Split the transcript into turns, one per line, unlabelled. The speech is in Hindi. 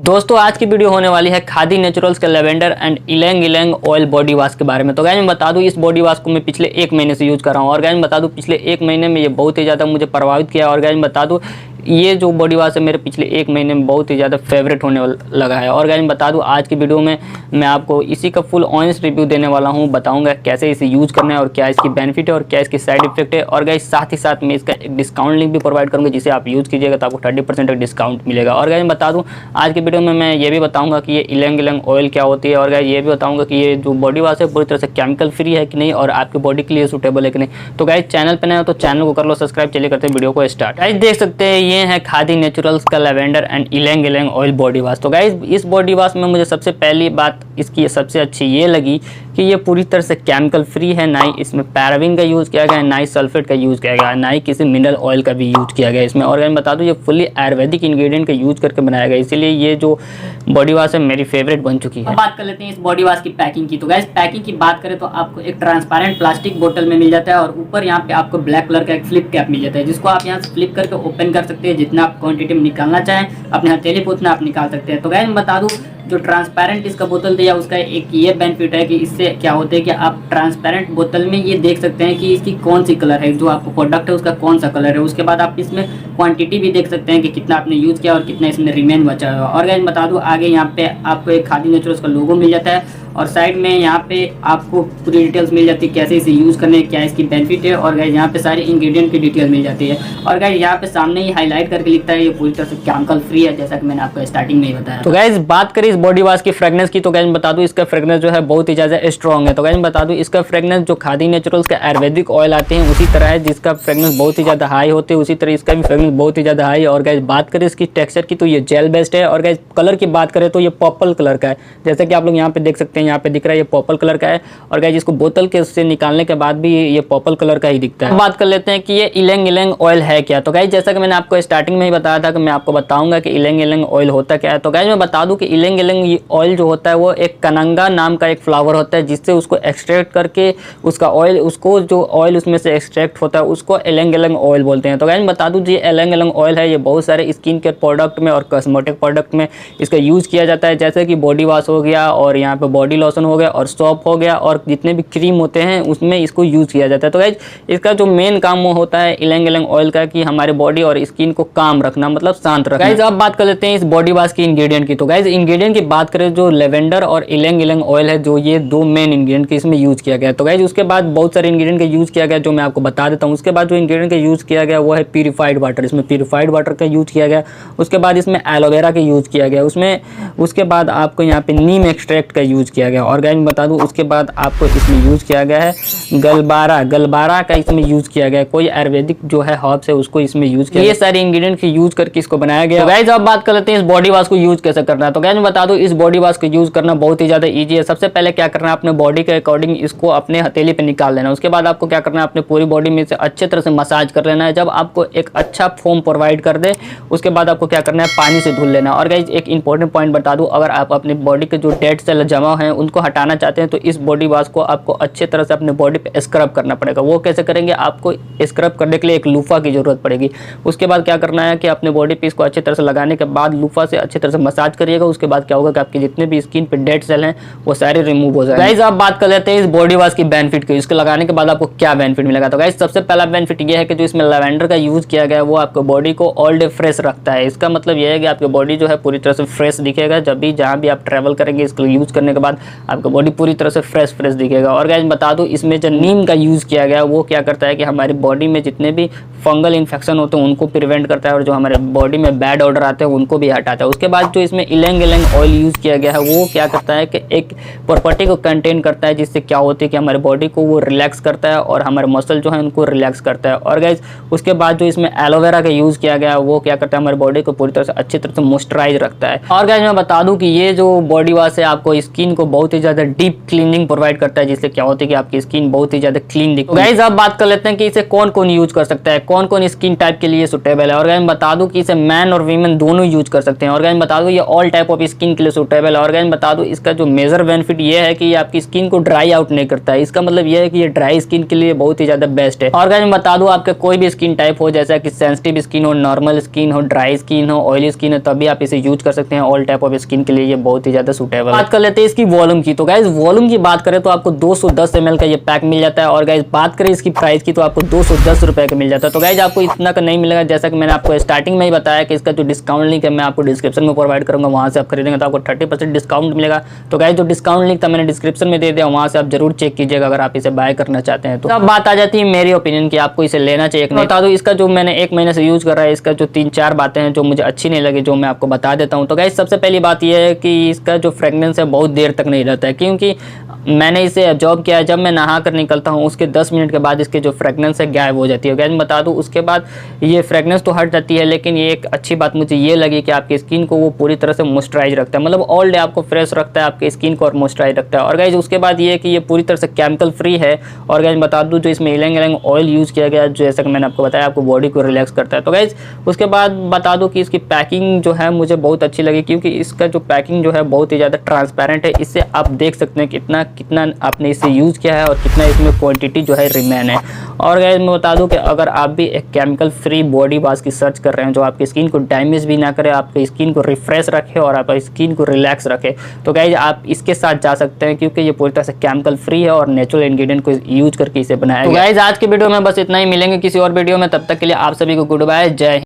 दोस्तों आज की वीडियो होने वाली है खादी नेचुरल्स के lavender and ylang ylang oil body wash के बारे में। तो गाइस मैं बता दूं इस बॉडी वॉश को मैं पिछले 1 महीने से यूज़ कर रहा हूं और गाइस मैं बता दूं पिछले 1 महीने में ये बहुत ही ज़्यादा मुझे प्रभावित किया और गाइस मैं बता दूं ये जो बॉडी वॉश है मेरे पिछले 1 महीने में बहुत ही ज़्यादा फेवरेट होने लगा है। और गाइस मैं बता दूं आज की वीडियो में मैं आपको इसी का फुल ऑनेस्ट रिव्यू देने वाला हूं, बताऊंगा कैसे इसे यूज़ करना है और क्या इसकी बेनिफिट है और क्या इसकी साइड इफेक्ट है। और गाइस साथ ही साथ मैं इसका एक डिस्काउंट लिंक भी प्रोवाइड करूँगा जिसे आप यूज़ कीजिएगा तो आपको 30% का डिस्काउंट मिलेगा। और गाइस मैं बता दूँ आज की वीडियो में मैं ये भी बताऊँगा कि ये इलैंग इलैंग ऑयल क्या होती है और गाइस ये भी बताऊँगा कि ये जो बॉडी वॉश है पूरी तरह से केमिकल फ्री है कि नहीं और आपकी बॉडी के लिए सूटेबल है कि नहीं। तो गाइस चैनल पर नए हो तो चैनल को कर लो सब्सक्राइब। चलिए करते हैं वीडियो को स्टार्ट। गाइस देख सकते हैं ये है खादी नेचुरल्स का lavender and ylang ylang oil body wash. तो गाइस इस बॉडी वॉश में मुझे सबसे पहली बात इसकी सबसे अच्छी ये लगी कि ये पूरी तरह से केमिकल फ्री है, ना ही इसमें पैराबिन का यूज़ किया गया है, ना ही सल्फेट का यूज़ किया गया है, ना ही किसी मिनरल ऑयल का भी यूज़ किया गया है इसमें। और मैं बता दूं ये फुल्ली आयुर्वेदिक इंग्रेडिएंट का यूज़ करके बनाया गया है, इसीलिए ये जो बॉडी वॉश है मेरी फेवरेट बन चुकी है। अब बात कर लेते हैं इस बॉडी वॉश की पैकिंग की। तो गाइस पैकिंग की बात करें तो आपको एक ट्रांसपेरेंट प्लास्टिक बोतल में मिल जाता है और ऊपर यहाँ पे आपको ब्लैक कलर का एक फ्लिप कैप मिल जाता है जिसको आप यहाँ से फ्लिप करके ओपन कर सकते हैं। जितना आप क्वांटिटी में निकालना चाहें अपने हथेली पे उतना आप निकाल सकते हैं। तो गाइस मैं बता दूं जो ट्रांसपेरेंट इसका बोतल दिया उसका एक ये बेनिफिट है कि इससे क्या होता है कि आप ट्रांसपेरेंट बोतल में ये देख सकते हैं कि इसकी कौन सी कलर है, जो आपको प्रोडक्ट है उसका कौन सा कलर है। उसके बाद आप इसमें क्वांटिटी भी देख सकते हैं कि कितना आपने यूज़ किया और कितना इसमें रिमेन बचा हुआ। और गाइस बता दूं आगे यहाँ पे आपको एक खादी नेचुरल्स का लोगो मिल जाता है और साइड में यहाँ पे आपको पूरी डिटेल्स मिल जाती है कैसे इसे यूज़ करने क्या इसकी बेनिफिट है। और गाइस यहाँ पे सारे इंग्रेडिएंट की डिटेल मिल जाती है और गाइस यहाँ पे सामने ही हाईलाइट करके लिखता है ये पूरी तरह से केमिकल फ्री है, जैसा कि मैंने आपको स्टार्टिंग में ही बताया। तो गाइस बात करें इस बॉडी वॉश की फ्रेगनेंस की तो गाइस बता दूं इसका फ्रेगनेंस जो है बहुत ही ज़्यादा स्ट्रॉन्ग है। तो गाइस बता दूं इसका फ्रेगनेंस जो खादी नेचुरल्स का आयुर्वेदिक ऑयल आते हैं उसी तरह है जिसका फ्रेगनेंस बहुत ही ज़्यादा हाई होते हैं, उसी तरह इसका भी फ्रेगनेंस बहुत ही ज़्यादा हाई है। और गाइस बात करें इसकी टेक्सचर की तो ये जेल बेस्ड है। और गाइस कलर की बात करें तो ये पर्पल कलर का है, जैसे कि आप लोग यहाँ पे देख सकते हैं, यहाँ पे दिख रहा है ये पर्पल कलर का है। और गाइस इसको बोतल के उससे निकालने के बाद भी ये पर्पल कलर का ही दिखता है। बात कर लेते हैं कि ये इलैंग इलैंग ऑयल है क्या। तो गाइस जैसा कि मैंने आपको स्टार्टिंग में ही बताया था कि मैं आपको बताऊंगा कि इलैंग इलैंग ऑयल होता क्या है। तो गाइस मैं बता दूं कि इलैंग इलैंग ऑयल जो होता है वो एक कनंगा नाम का एक फ्लावर होता है जिससे उसको एक्सट्रैक्ट करके उसका ऑयल उसको जो ऑयल उसमें से एक्सट्रैक्ट होता है उसको इलैंग इलैंग ऑयल बोलते हैं। तो गाइस बता दूं ये इलैंग इलैंग ऑयल है ये बहुत सारे स्किन केयर प्रोडक्ट में और कॉस्मेटिक प्रोडक्ट में इसका यूज़ किया जाता है, जैसे कि बॉडी वॉश हो गया और यहाँ पे बॉडी लोशन हो गया और सोप हो गया और जितने भी क्रीम होते हैं उसमें इसको यूज़ किया जाता है। तो गाइस इसका जो मेन काम होता है इलैंग इलैंग ऑयल का कि हमारे बॉडी और स्किन को काम रखना, मतलब शांत रखना। गाइस अब बात कर लेते हैं इस बॉडी वॉश की इंग्रेडिएंट की। तो गाइस इंग्रेडिएंट की बात करें जो लेवेंडर और इलैंग इलैंग ऑयल है जो ये दो मेन इंग्रेडिएंट के इसमें यूज़ किया गया है। तो गाइस उसके बाद बहुत सारे इंग्रेडिएंट का यूज़ किया गया जो मैं आपको बता देता हूँ। उसके बाद जो इंग्रेडिएंट का यूज़ किया गया वो है प्यूरिफाइड वाटर, इसमें प्यूरिफाइड वाटर का यूज़ किया गया। उसके बाद इसमें एलोवेरा का यूज़ किया गया उसमें। उसके बाद आपको यहाँ पे नीम एक्सट्रैक्ट का यूज़ किया गया। और गाइस बता दूँ उसके बाद आपको इसमें यूज़ किया गया है गलबारा का इसमें यूज़ किया गया है, कोई आयुर्वेदिक जो है हर्ब्स है उसको इसमें यूज़ किया। ये सारे इंग्रेडिएंट के यूज़ करके इसको बनाया गया। तो गाइस अब बात कर लेते हैं इस बॉडी वॉश को यूज़ कैसे करना है। तो गाइस मैं बता दूं इस बॉडी वॉश को यूज़ करना बहुत ही ज़्यादा ईजी है। सबसे पहले क्या करना है अपने बॉडी के अकॉर्डिंग इसको अपने हथेली पे निकाल लेना। उसके बाद आपको क्या करना है अपने पूरी बॉडी में से अच्छे तरह से मसाज कर लेना है। जब आपको एक अच्छा फोम प्रोवाइड कर दे उसके बाद आपको क्या करना है पानी से धुल लेना। और गाइस एक इंपॉर्टेंट पॉइंट बता दूं अगर आप अपनी बॉडी के जो डेड सेल जमा हैं उनको हटाना चाहते हैं तो इस बॉडी वॉश को आपको अच्छे तरह से अपने बॉडी पे स्क्रब करना पड़ेगा। वो कैसे करेंगे, आपको स्क्रब करने के लिए एक लूफा की जरूरत पड़ेगी। उसके बाद क्या करना है कि अपने बॉडी पे इसको अच्छे तरह से लगाने के बाद लूफा से अच्छे तरह से मसाज करिएगा। उसके बाद क्या होगा कि आपके जितने भी स्किन पे डेड सेल हैं वो सारे रिमूव हो जाएंगे। गाइस आप बात कर लेते हैं इस बॉडी वॉश की बेनिफिट की, इसके लगाने के बाद आपको क्या बेनिफिट मिलेगा। तो गाइस सबसे पहला बेनिफिट ये है कि जो इसमें लैवेंडर का यूज किया गया है वो आपको बॉडी को ऑल डे फ्रेश रखता है। इसका मतलब यह है कि आपकी बॉडी जो है पूरी तरह से फ्रेश दिखेगा। जब भी जहाँ भी आप ट्रैवल करेंगे इसको यूज करने के बाद आपका बॉडी पूरी तरह से फ्रेश दिखेगा। और गाइस बता दूं इसमें जो नीम का यूज किया गया वो क्या करता है कि हमारी बॉडी में जितने भी फंगल इन्फेक्शन होते हैं उनको प्रिवेंट करता है और जो हमारे बॉडी में बैड ऑर्डर आते हैं उनको भी हटाता है। उसके बाद जो इसमें इलैंग इलैंग ऑयल यूज़ किया गया है वो क्या करता है कि एक प्रॉपर्टी को कंटेन करता है जिससे क्या होती है कि हमारे बॉडी को वो रिलैक्स करता है और हमारे मसल जो है उनको रिलैक्स करता है। और गाइस उसके बाद जो इसमें एलोवेरा का यूज़ किया गया है वो क्या करता है हमारे बॉडी को पूरी तरह से अच्छी तरह से मॉइस्चराइज रखता है। और गाइस मैं बता दूं कि ये जो बॉडी वॉश है आपको स्किन को बहुत ही ज़्यादा डीप क्लीनिंग प्रोवाइड करता है जिससे क्या होती है कि आपकी स्किन बहुत ही ज़्यादा क्लीन दिखती है। गाइस अब बात कर लेते हैं कि इसे कौन कौन यूज कर सकता है, कौन कौन स्किन टाइप के लिए सुटेबल है। और गाइस बता दूं कि इसे मैन और वीमेन दोनों यूज कर सकते हैं। और गाइस बता दूं ये ऑल टाइप ऑफ स्किन के लिए सुटेबल है। और गाइस बता दूं इसका जो मेजर बेनिफिट ये है कि ये आपकी स्किन को ड्राई आउट नहीं करता है। इसका मतलब ये है कि ये ड्राई स्किन के लिए बहुत ही ज्यादा बेस्ट है। और गाइस बता दूं आपका कोई भी स्किन टाइप हो, जैसा कि सेंसिटिव स्किन हो, नॉर्मल स्किन हो, ड्राई स्किन हो, ऑयली स्किन हो, तभी आप इसे यूज कर सकते हैं। ऑल टाइप ऑफ स्किन के लिए ये बहुत ही ज्यादा सुटेबल है। बात कर लेते हैं इसकी वॉल्यूम की। तो गाइस वॉल्यूम की बात करें तो आपको 210 ml का ये पैक मिल जाता है। और गाइस बात करें इसकी प्राइस की तो आपको 210 रुपए का मिल जाता है। तो गाइस आपको इतना का नहीं मिलेगा, जैसा कि मैंने आपको स्टार्टिंग में ही बताया कि इसका जो डिस्काउंट लिंक है मैं आपको डिस्क्रिप्शन में प्रोवाइड करूंगा, वहां से आप खरीदेंगे तो आपको 30% डिस्काउंट मिलेगा। तो गाइस जो डिस्काउंट लिंक था मैंने डिस्क्रिप्शन में दे दिया, वहां से आप जरूर चेक कीजिएगा अगर आप इसे बाय करना चाहते हैं। तो अब बात आ जाती है मेरी ओपिनियन की आपको इसे लेना चाहिए। बता दो इसका जो मैंने 1 महीने से यूज कर रहा है, इसका जो 3-4 बातें हैं जो मुझे अच्छी नहीं लगी, जो मैं आपको बता देता हूँ। तो गाइस सबसे पहली बात यह है कि इसका जो फ्रेगनेंस है बहुत देर तक नहीं रहता है, क्योंकि मैंने इसे ऑब्जर्व किया है। जब मैं नहा कर निकलता हूँ उसके 10 मिनट के बाद इसके जो फ्रेगनेंस है गायब हो जाती है। गाइस बता दूं उसके बाद ये फ्रेगनेंस तो हट जाती है, लेकिन ये एक अच्छी बात मुझे ये लगी कि आपकी स्किन को वो पूरी तरह से मॉइस्चराइज रखता है, मतलब ऑल डे आपको फ्रेश रखता है आपकी स्किन को और मॉइस्चराइज रखता है। और गाइस उसके बाद ये है कि ये पूरी तरह से केमिकल फ्री है। और गाइस बता दूं जो इसमें इलैंग इलैंग ऑयल यूज़ किया गया है, जैसा कि मैंने आपको बताया आपको बॉडी को रिलैक्स करता है। तो गाइस उसके बाद बता दूं कि इसकी पैकिंग जो है मुझे बहुत अच्छी लगी, क्योंकि इसका जो पैकिंग जो है बहुत ही ज़्यादा ट्रांसपेरेंट है। इससे आप देख सकते हैं कितना आपने इसे यूज़ किया है और कितना इसमें क्वांटिटी जो है रिमेन है। और गाइस मैं बता दूं कि अगर आप भी एक केमिकल फ्री बॉडी वॉश की सर्च कर रहे हैं जो आपकी स्किन को डैमेज भी ना करे, आपकी स्किन को रिफ्रेश रखे और आपकी स्किन को रिलैक्स रखे, तो गाइस आप इसके साथ जा सकते हैं, क्योंकि ये पूरी तरह से केमिकल फ्री है और नेचुरल इंग्रेडिएंट को यूज करके इसे बनाया गया है। तो गाइस आज की वीडियो में बस इतना ही, मिलेंगे किसी और वीडियो में, तब तक के लिए आप सभी को गुड बाय, जय हिंद।